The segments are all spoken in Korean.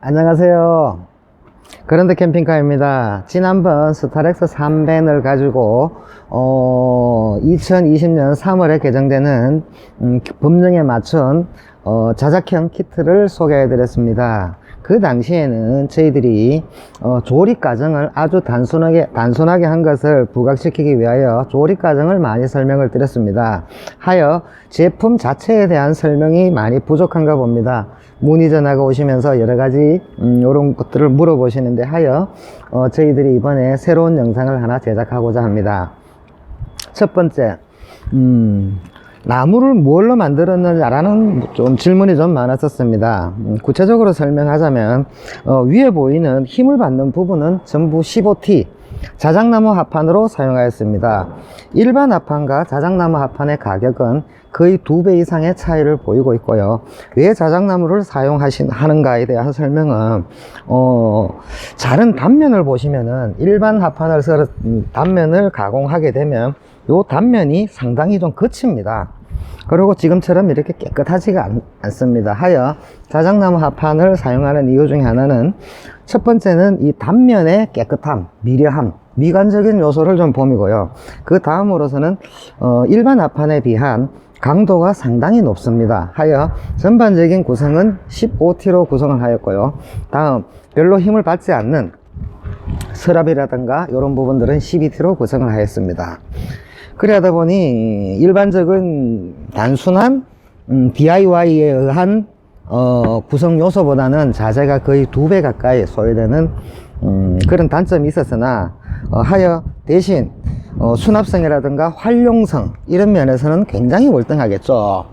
안녕하세요. 그랜드 캠핑카입니다. 지난번 스타렉스 3밴을 가지고 2020년 3월에 개정되는 법령에 맞춘 자작형 키트를 소개해 드렸습니다. 그 당시에는 저희들이 조립 과정을 아주 단순하게 한 것을 부각시키기 위하여 조립 과정을 많이 설명을 드렸습니다. 하여 제품 자체에 대한 설명이 많이 부족한가 봅니다. 문의 전화가 오시면서 여러가지 이런 것들을 물어보시는데 하여 저희들이 이번에 새로운 영상을 하나 제작하고자 합니다. 첫 번째, 나무를 뭘로 만들었느냐라는 좀 질문이 좀 많았었습니다. 구체적으로 설명하자면 위에 보이는 힘을 받는 부분은 전부 15T 자작나무 합판으로 사용하였습니다. 일반 합판과 자작나무 합판의 가격은 거의 2배 이상의 차이를 보이고 있고요. 왜 자작나무를 사용하는가에 대한 설명은 자른 단면을 보시면은 일반 합판을 단면을 가공하게 되면 요 단면이 상당히 좀 거칩니다. 그리고 지금처럼 이렇게 깨끗하지가 않습니다. 하여 자작나무 합판을 사용하는 이유 중에 하나는 첫 번째는 이 단면의 깨끗함, 미려함, 미관적인 요소를 좀 봄이고요. 그 다음으로서는 일반 합판에 비한 강도가 상당히 높습니다. 하여 전반적인 구성은 15T로 구성을 하였고요. 다음 별로 힘을 받지 않는 서랍이라든가 이런 부분들은 12T로 구성을 하였습니다. 그러다 보니 일반적인 단순한 DIY에 의한 구성 요소보다는 자재가 거의 2배 가까이 소요되는 그런 단점이 있었으나 하여 대신 수납성이라든가 활용성 이런 면에서는 굉장히 월등하겠죠.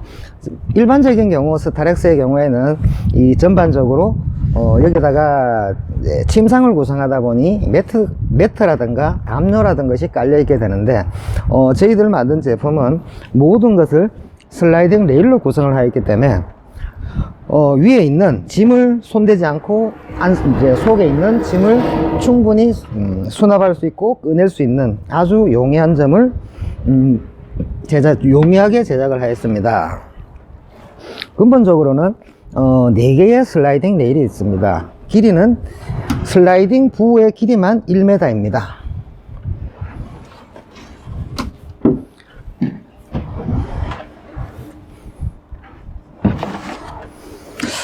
일반적인 경우 스타렉스의 경우에는 이 전반적으로 여기다가 침상을 구성하다 보니 매트라든가 담요라든 것이 깔려 있게 되는데 저희들 만든 제품은 모든 것을 슬라이딩 레일로 구성을 하였기 때문에 위에 있는 짐을 손대지 않고 이제 속에 있는 짐을 충분히 수납할 수 있고 꺼낼 수 있는 아주 용이한 점을 용이하게 제작을 하였습니다. 근본적으로는 4개의 슬라이딩 레일이 있습니다. 길이는 슬라이딩 부의 길이만 1m입니다.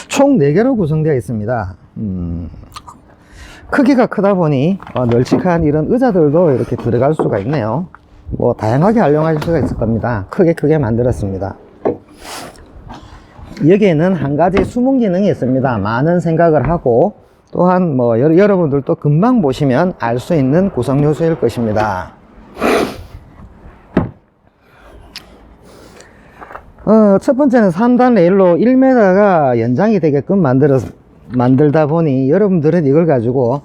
총 4개로 구성되어 있습니다. 크기가 크다 보니 널찍한 이런 의자들도 이렇게 들어갈 수가 있네요. 뭐 다양하게 활용하실 수가 있을 겁니다. 크게 만들었습니다. 여기에는 한 가지 숨은 기능이 있습니다. 많은 생각을 하고 또한 뭐 여러분들도 금방 보시면 알 수 있는 구성 요소일 것입니다. 첫 번째는 3단 레일로 1m가 연장이 되게끔 만들다 보니 여러분들은 이걸 가지고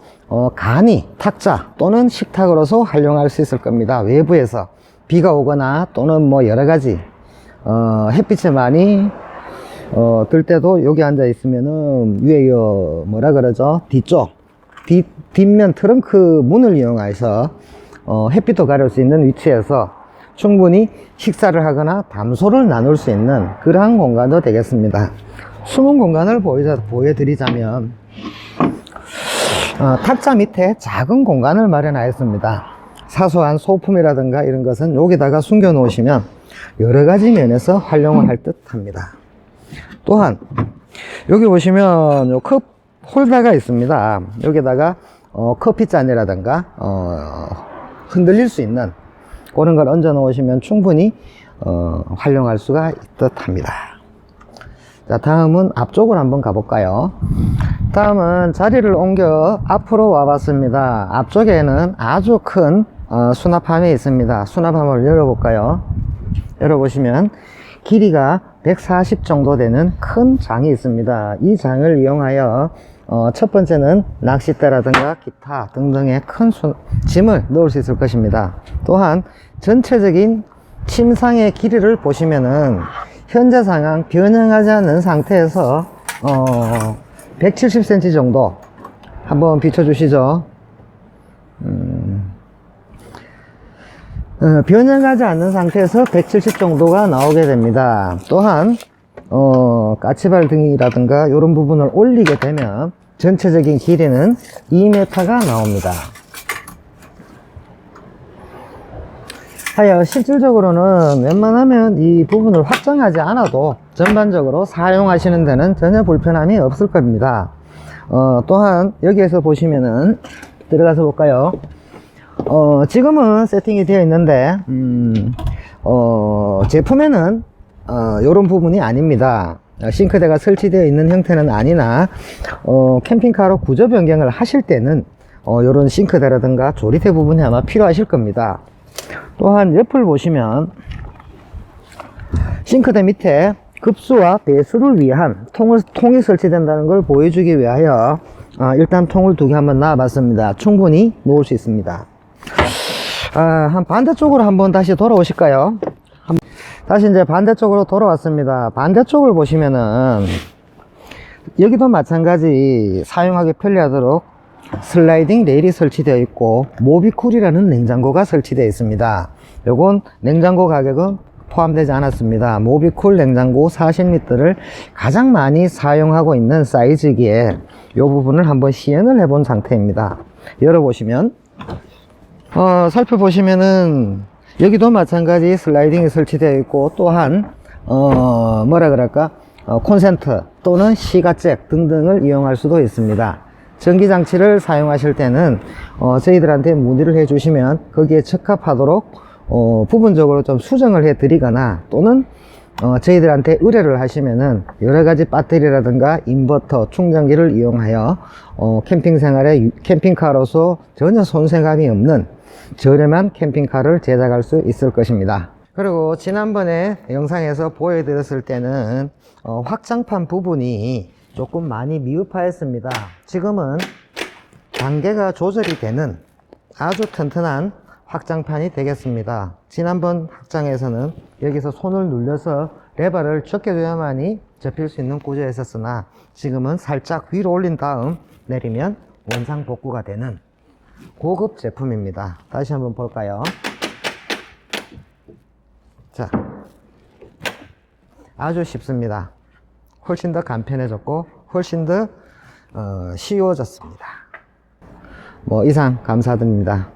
간이 탁자 또는 식탁으로서 활용할 수 있을 겁니다. 외부에서 비가 오거나 또는 뭐 여러가지 햇빛에 많이 들 때도 여기 앉아 있으면은 위에 뭐라 그러죠? 뒷면 트렁크 문을 이용해서 햇빛도 가릴 수 있는 위치에서 충분히 식사를 하거나 담소를 나눌 수 있는 그러한 공간도 되겠습니다. 숨은 공간을 보여드리자면 탁자 밑에 작은 공간을 마련하였습니다. 사소한 소품이라든가 이런 것은 여기다가 숨겨 놓으시면 여러가지 면에서 활용을 할 듯 합니다. 또한 여기 보시면 요 컵 홀더가 있습니다. 여기다가 커피잔이라든가 흔들릴 수 있는 그런 걸 얹어 놓으시면 충분히 활용할 수가 있듯 합니다. 자, 다음은 앞쪽으로 한번 가볼까요? 다음은 자리를 옮겨 앞으로 와봤습니다. 앞쪽에는 아주 큰 수납함이 있습니다. 수납함을 열어볼까요? 열어보시면 길이가 140 정도 되는 큰 장이 있습니다. 이 장을 이용하여 첫 번째는 낚싯대라든가 기타 등등의 큰 짐을 넣을 수 있을 것입니다. 또한 전체적인 침상의 길이를 보시면은 현재 상황 변형하지 않는 상태에서 170cm 정도 한번 비춰주시죠. 변형하지 않는 상태에서 170 정도가 나오게 됩니다. 또한 까치발 등이라든가 이런 부분을 올리게 되면 전체적인 길이는 2m가 나옵니다. 하여 실질적으로는 웬만하면 이 부분을 확장하지 않아도 전반적으로 사용하시는 데는 전혀 불편함이 없을 겁니다. 또한 여기에서 보시면은 들어가서 볼까요? 지금은 세팅이 되어 있는데 제품에는 이런 부분이 아닙니다. 싱크대가 설치되어 있는 형태는 아니나 캠핑카로 구조 변경을 하실 때는 이런 싱크대라든가 조리대 부분이 아마 필요하실 겁니다. 또한 옆을 보시면 싱크대 밑에 급수와 배수를 위한 통이 설치된다는 걸 보여주기 위하여 일단 통을 두 개 한번 놔 봤습니다. 충분히 놓을 수 있습니다. 한 반대쪽으로 한번 다시 돌아오실까요? 다시 이제 반대쪽으로 돌아왔습니다. 반대쪽을 보시면은 여기도 마찬가지 사용하기 편리하도록 슬라이딩 레일이 설치되어 있고 모비쿨이라는 냉장고가 설치되어 있습니다. 요건 냉장고 가격은 포함되지 않았습니다. 모비쿨 냉장고 40리터를 가장 많이 사용하고 있는 사이즈기에 이 부분을 한번 시연을 해본 상태입니다. 열어보시면 살펴보시면은 여기도 마찬가지 슬라이딩이 설치되어 있고 또한 뭐라 그럴까 콘센트 또는 시가잭 등등을 이용할 수도 있습니다. 전기장치를 사용하실 때는 저희들한테 문의를 해 주시면 거기에 적합하도록 부분적으로 좀 수정을 해 드리거나 또는 저희들한테 의뢰를 하시면은 여러가지 배터리라든가 인버터 충전기를 이용하여 캠핑 생활에 캠핑카로서 전혀 손색감이 없는 저렴한 캠핑카를 제작할 수 있을 것입니다. 그리고 지난번에 영상에서 보여드렸을 때는 확장판 부분이 조금 많이 미흡하였습니다. 지금은 단계가 조절이 되는 아주 튼튼한 확장판이 되겠습니다. 지난번 확장에서는 여기서 손을 눌려서 레버를 적게줘야만이 접힐 수 있는 구조였었으나 지금은 살짝 위로 올린 다음 내리면 원상 복구가 되는 고급 제품입니다. 다시 한번 볼까요? 자, 아주 쉽습니다. 훨씬 더 간편해졌고 훨씬 더 쉬워졌습니다. 이상 감사드립니다.